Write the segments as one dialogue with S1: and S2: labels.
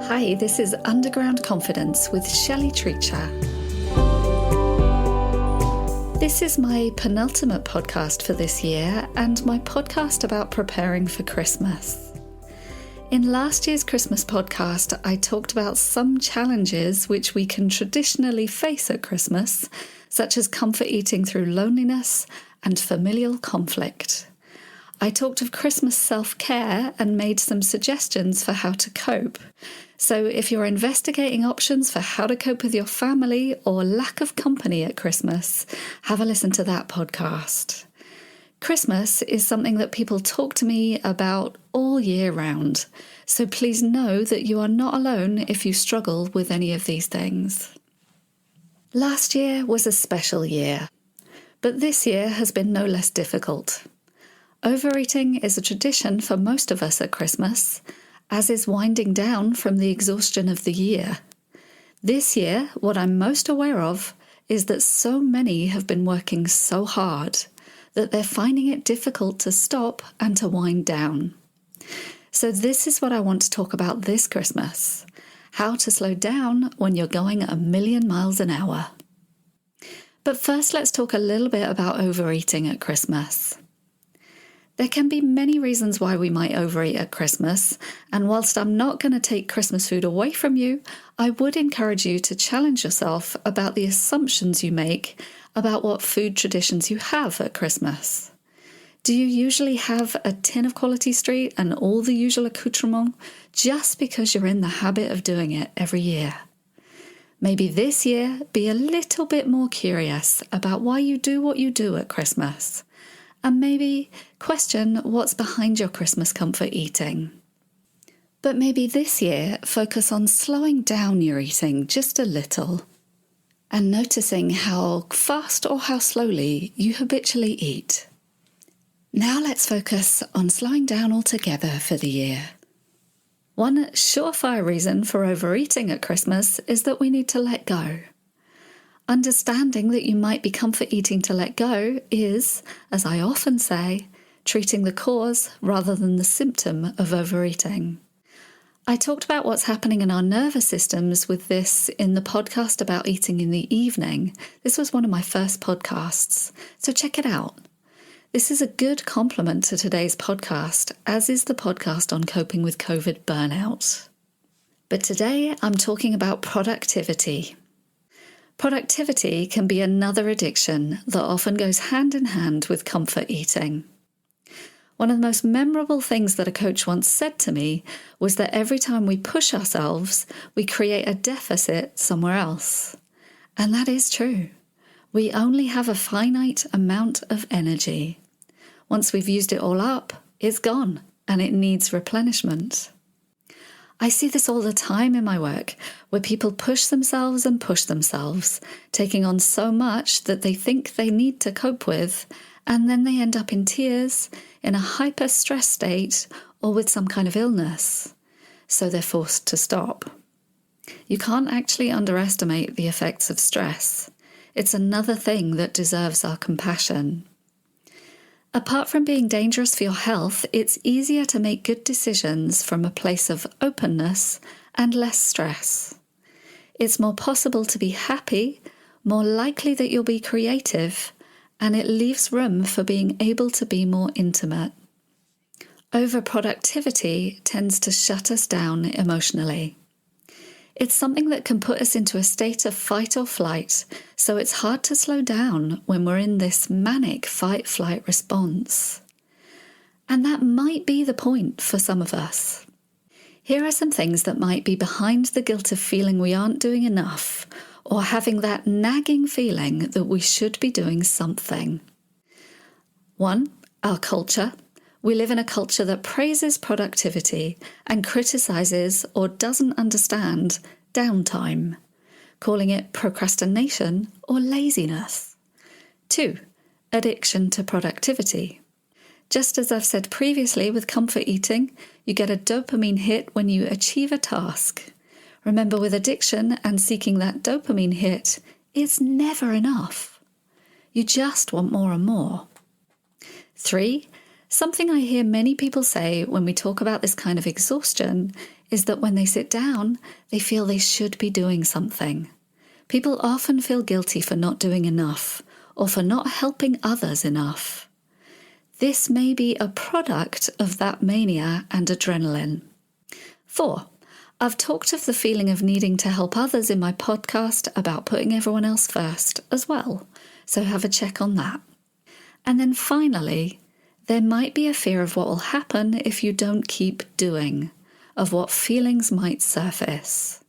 S1: Hi, this is Underground Confidence with Shelley Treacher. This is my penultimate podcast for this year and my podcast about preparing for Christmas. In last year's Christmas podcast, I talked about some challenges which we can traditionally face at Christmas, such as comfort eating through loneliness and familial conflict. I talked of Christmas self-care and made some suggestions for how to cope. So if you're investigating options for how to cope with your family or lack of company at Christmas, have a listen to that podcast. Christmas is something that people talk to me about all year round, so please know that you are not alone if you struggle with any of these things. Last year was a special year, but this year has been no less difficult. Overeating is a tradition for most of us at Christmas, as is winding down from the exhaustion of the year. This year, what I'm most aware of is that so many have been working so hard that they're finding it difficult to stop and to wind down. So this is what I want to talk about this Christmas: how to slow down when you're going a million miles an hour. But first, let's talk a little bit about overeating at Christmas. There can be many reasons why we might overeat at Christmas, and whilst I'm not going to take Christmas food away from you, I would encourage you to challenge yourself about the assumptions you make about what food traditions you have at Christmas. Do you usually have a tin of Quality Street and all the usual accoutrements just because you're in the habit of doing it every year? Maybe this year, be a little bit more curious about why you do what you do at Christmas. And maybe question what's behind your Christmas comfort eating. But maybe this year, focus on slowing down your eating just a little and noticing how fast or how slowly you habitually eat. Now let's focus on slowing down altogether for the year. One surefire reason for overeating at Christmas is that we need to let go. Understanding that you might be comfort eating to let go is, as I often say, treating the cause rather than the symptom of overeating. I talked about what's happening in our nervous systems with this in the podcast about eating in the evening. This was one of my first podcasts, so check it out. This is a good complement to today's podcast, as is the podcast on coping with COVID burnout. But today I'm talking about productivity. Productivity can be another addiction that often goes hand in hand with comfort eating. One of the most memorable things that a coach once said to me was that every time we push ourselves, we create a deficit somewhere else. And that is true. We only have a finite amount of energy. Once we've used it all up, it's gone and it needs replenishment. I see this all the time in my work, where people push themselves, taking on so much that they think they need to cope with, and then they end up in tears, in a hyper-stress state, or with some kind of illness. So they're forced to stop. You can't actually underestimate the effects of stress. It's another thing that deserves our compassion. Apart from being dangerous for your health, it's easier to make good decisions from a place of openness and less stress. It's more possible to be happy, more likely that you'll be creative, and it leaves room for being able to be more intimate. Overproductivity tends to shut us down emotionally. It's something that can put us into a state of fight or flight, so it's hard to slow down when we're in this manic fight-flight response. And that might be the point for some of us. Here are some things that might be behind the guilt of feeling we aren't doing enough, or having that nagging feeling that we should be doing something. 1. Our culture. We live in a culture that praises productivity and criticizes or doesn't understand downtime, calling it procrastination or laziness. 2. Addiction to productivity. Just as I've said previously with comfort eating, you get a dopamine hit when you achieve a task. Remember, with addiction and seeking that dopamine hit, it's never enough. You just want more and more. 3. Something I hear many people say when we talk about this kind of exhaustion is that when they sit down, they feel they should be doing something. People often feel guilty for not doing enough or for not helping others enough. This may be a product of that mania and adrenaline. 4. I've talked of the feeling of needing to help others in my podcast about putting everyone else first as well, so have a check on that. And then finally, there might be a fear of what will happen if you don't keep doing, of what feelings might surface.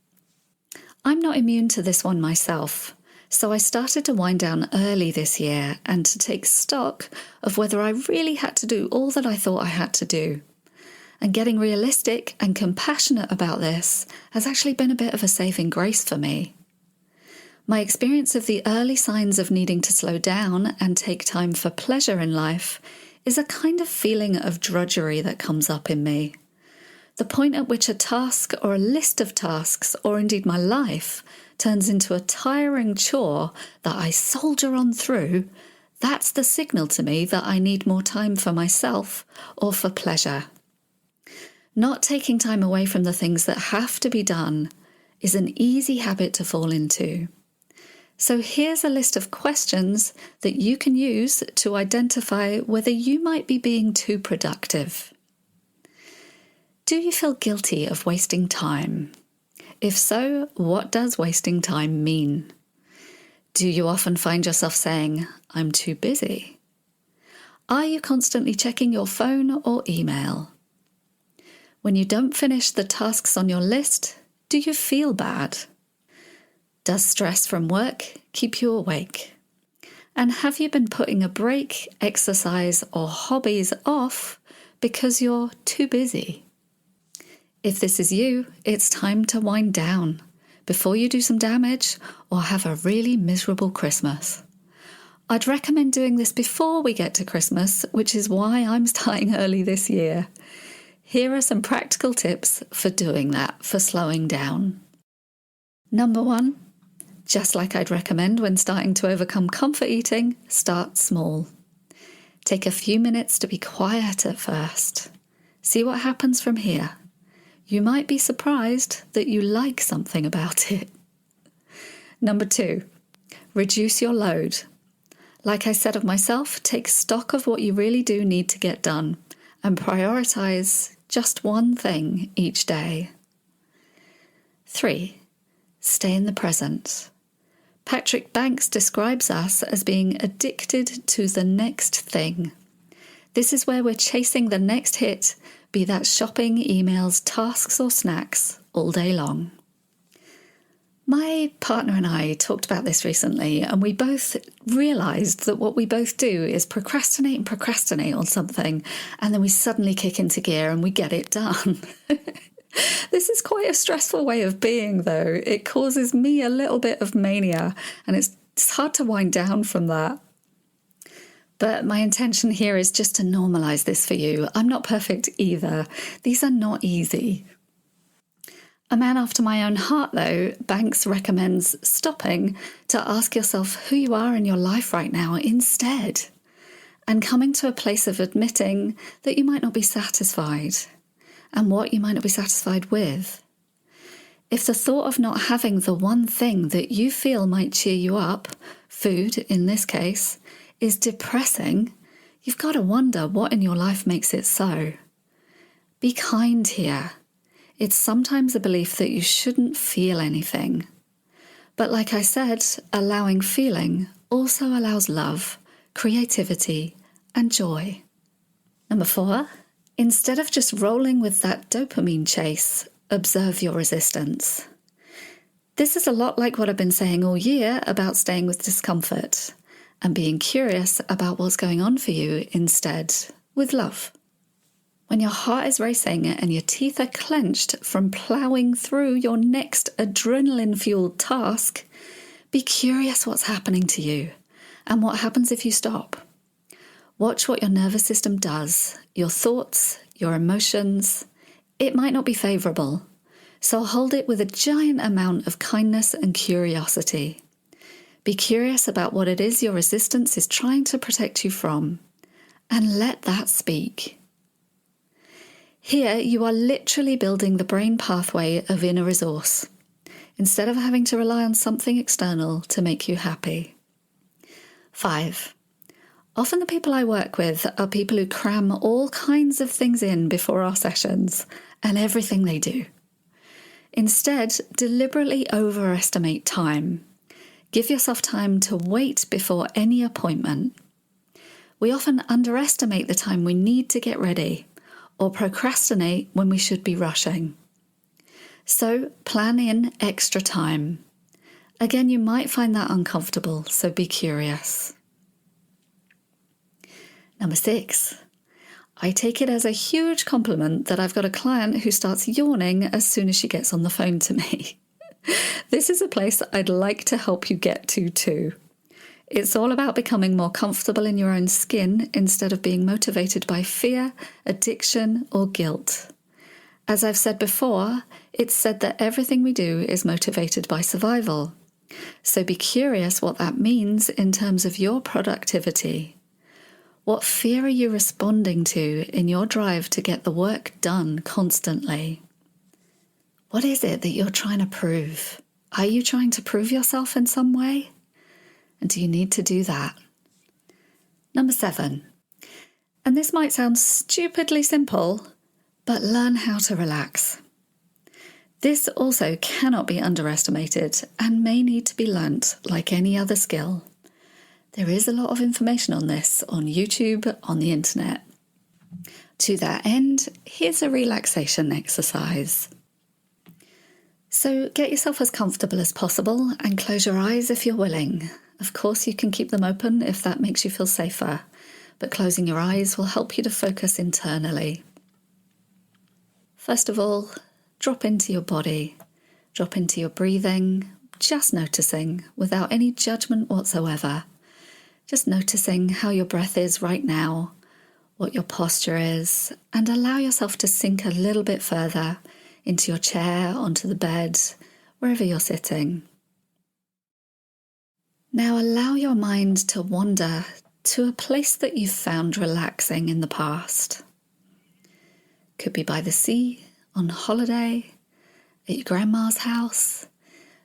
S1: I'm not immune to this one myself, so I started to wind down early this year and to take stock of whether I really had to do all that I thought I had to do. And getting realistic and compassionate about this has actually been a bit of a saving grace for me. My experience of the early signs of needing to slow down and take time for pleasure in life is a kind of feeling of drudgery that comes up in me. The point at which a task or a list of tasks, or indeed my life, turns into a tiring chore that I soldier on through, that's the signal to me that I need more time for myself or for pleasure. Not taking time away from the things that have to be done is an easy habit to fall into. So here's a list of questions that you can use to identify whether you might be being too productive. Do you feel guilty of wasting time? If so, what does wasting time mean? Do you often find yourself saying, "I'm too busy"? Are you constantly checking your phone or email? When you don't finish the tasks on your list, do you feel bad? Does stress from work keep you awake? And have you been putting a break, exercise, or hobbies off because you're too busy? If this is you, it's time to wind down before you do some damage or have a really miserable Christmas. I'd recommend doing this before we get to Christmas, which is why I'm starting early this year. Here are some practical tips for doing that, for slowing down. Number 1, just like I'd recommend when starting to overcome comfort eating, start small. Take a few minutes to be quiet at first. See what happens from here. You might be surprised that you like something about it. Number 2, reduce your load. Like I said of myself, take stock of what you really do need to get done and prioritize just one thing each day. 3, stay in the present. Patrick Banks describes us as being addicted to the next thing. This is where we're chasing the next hit, be that shopping, emails, tasks, or snacks, all day long. My partner and I talked about this recently, and we both realised that what we both do is procrastinate on something, and then we suddenly kick into gear and we get it done. This is quite a stressful way of being, though. It causes me a little bit of mania, and it's hard to wind down from that. But my intention here is just to normalise this for you. I'm not perfect either. These are not easy. A man after my own heart, though, Banks recommends stopping to ask yourself who you are in your life right now instead, and coming to a place of admitting that you might not be satisfied and what you might not be satisfied with. If the thought of not having the one thing that you feel might cheer you up, food in this case, is depressing, you've got to wonder what in your life makes it so. Be kind here. It's sometimes a belief that you shouldn't feel anything. But like I said, allowing feeling also allows love, creativity, and joy. Number 4, instead of just rolling with that dopamine chase, observe your resistance. This is a lot like what I've been saying all year about staying with discomfort and being curious about what's going on for you instead, with love. When your heart is racing and your teeth are clenched from ploughing through your next adrenaline-fueled task, be curious what's happening to you and what happens if you stop. Watch what your nervous system does, your thoughts, your emotions. It might not be favourable, so hold it with a giant amount of kindness and curiosity. Be curious about what it is your resistance is trying to protect you from, and let that speak. Here, you are literally building the brain pathway of inner resource, instead of having to rely on something external to make you happy. 5. Often the people I work with are people who cram all kinds of things in before our sessions and everything they do. Instead, deliberately overestimate time. Give yourself time to wait before any appointment. We often underestimate the time we need to get ready, or procrastinate when we should be rushing. So plan in extra time. Again, you might find that uncomfortable, so be curious. Number 6. I take it as a huge compliment that I've got a client who starts yawning as soon as she gets on the phone to me. This is a place I'd like to help you get to too. It's all about becoming more comfortable in your own skin instead of being motivated by fear, addiction, or guilt. As I've said before, it's said that everything we do is motivated by survival. So be curious what that means in terms of your productivity. What fear are you responding to in your drive to get the work done constantly? What is it that you're trying to prove? Are you trying to prove yourself in some way? And do you need to do that? Number 7. And this might sound stupidly simple, but learn how to relax. This also cannot be underestimated and may need to be learnt like any other skill. There is a lot of information on this on YouTube, on the internet. To that end, here's a relaxation exercise. So get yourself as comfortable as possible and close your eyes if you're willing. Of course, you can keep them open if that makes you feel safer, but closing your eyes will help you to focus internally. First of all, drop into your body, drop into your breathing, just noticing without any judgment whatsoever. Just noticing how your breath is right now, what your posture is, and allow yourself to sink a little bit further into your chair, onto the bed, wherever you're sitting. Now allow your mind to wander to a place that you've found relaxing in the past. Could be by the sea, on holiday, at your grandma's house,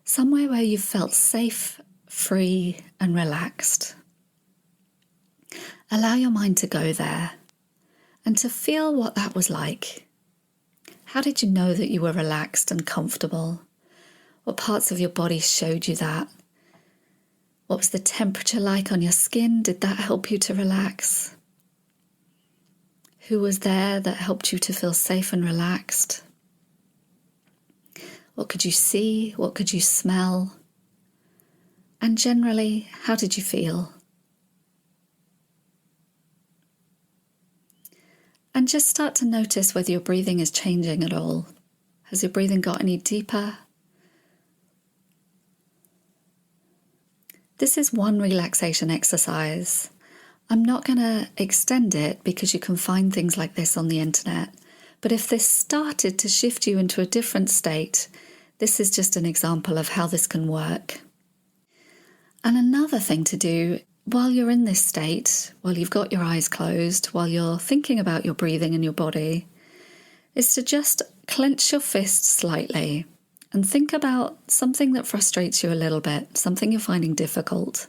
S1: somewhere where you've felt safe, free, and relaxed. Allow your mind to go there and to feel what that was like. How did you know that you were relaxed and comfortable? What parts of your body showed you that? What was the temperature like on your skin? Did that help you to relax? Who was there that helped you to feel safe and relaxed? What could you see? What could you smell? And generally, how did you feel? And just start to notice whether your breathing is changing at all. Has your breathing got any deeper? This is one relaxation exercise. I'm not going to extend it because you can find things like this on the internet. But if this started to shift you into a different state, this is just an example of how this can work. And another thing to do while you're in this state, while you've got your eyes closed, while you're thinking about your breathing and your body, is to just clench your fist slightly and think about something that frustrates you a little bit, something you're finding difficult.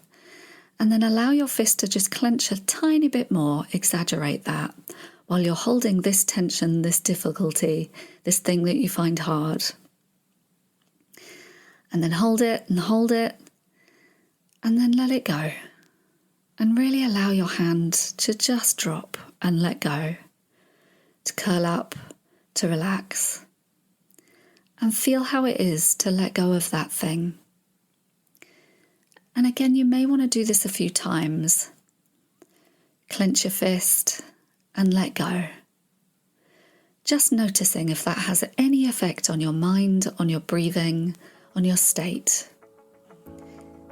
S1: And then allow your fist to just clench a tiny bit more, exaggerate that, while you're holding this tension, this difficulty, this thing that you find hard. And then hold it, and then let it go. And really allow your hand to just drop and let go, to curl up, to relax. And feel how it is to let go of that thing. And again, you may want to do this a few times. Clench your fist and let go. Just noticing if that has any effect on your mind, on your breathing, on your state.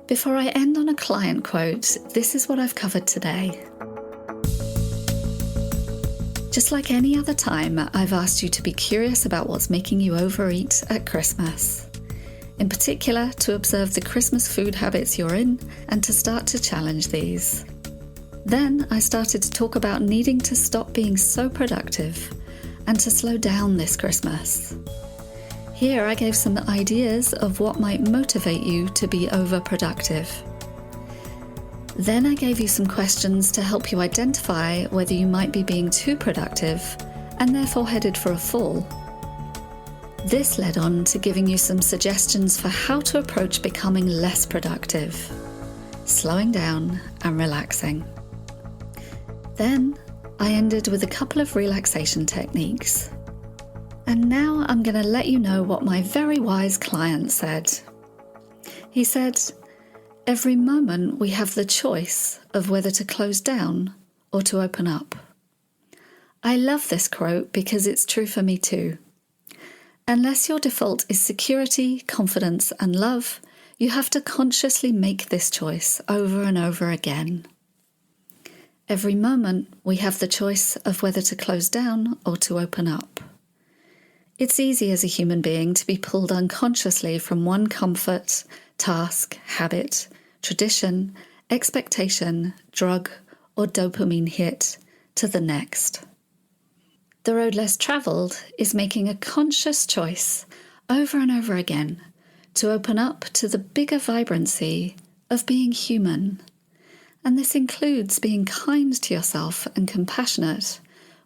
S1: Before I end on a client quote, this is what I've covered today. Just like any other time, I've asked you to be curious about what's making you overeat at Christmas. In particular, to observe the Christmas food habits you're in and to start to challenge these. Then I started to talk about needing to stop being so productive and to slow down this Christmas. Here I gave some ideas of what might motivate you to be overproductive. Then I gave you some questions to help you identify whether you might be being too productive and therefore headed for a fall. This led on to giving you some suggestions for how to approach becoming less productive, slowing down and relaxing. Then I ended with a couple of relaxation techniques. And now I'm going to let you know what my very wise client said. He said, "Every moment we have the choice of whether to close down or to open up." I love this quote because it's true for me too. Unless your default is security, confidence, and love, you have to consciously make this choice over and over again. Every moment, we have the choice of whether to close down or to open up. It's easy as a human being to be pulled unconsciously from one comfort, task, habit, tradition, expectation, drug, or dopamine hit to the next. The road less travelled is making a conscious choice over and over again to open up to the bigger vibrancy of being human. And this includes being kind to yourself and compassionate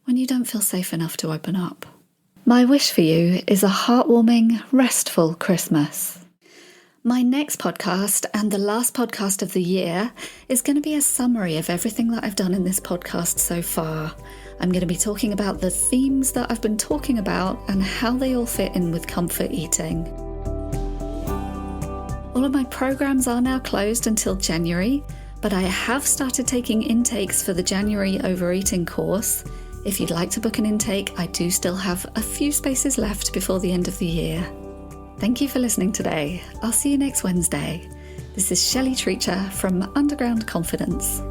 S1: when you don't feel safe enough to open up. My wish for you is a heartwarming, restful Christmas. My next podcast, and the last podcast of the year, is going to be a summary of everything that I've done in this podcast so far. I'm going to be talking about the themes that I've been talking about and how they all fit in with comfort eating. All of my programs are now closed until January, but I have started taking intakes for the January overeating course. If you'd like to book an intake, I do still have a few spaces left before the end of the year. Thank you for listening today. I'll see you next Wednesday. This is Shelley Treacher from Underground Confidence.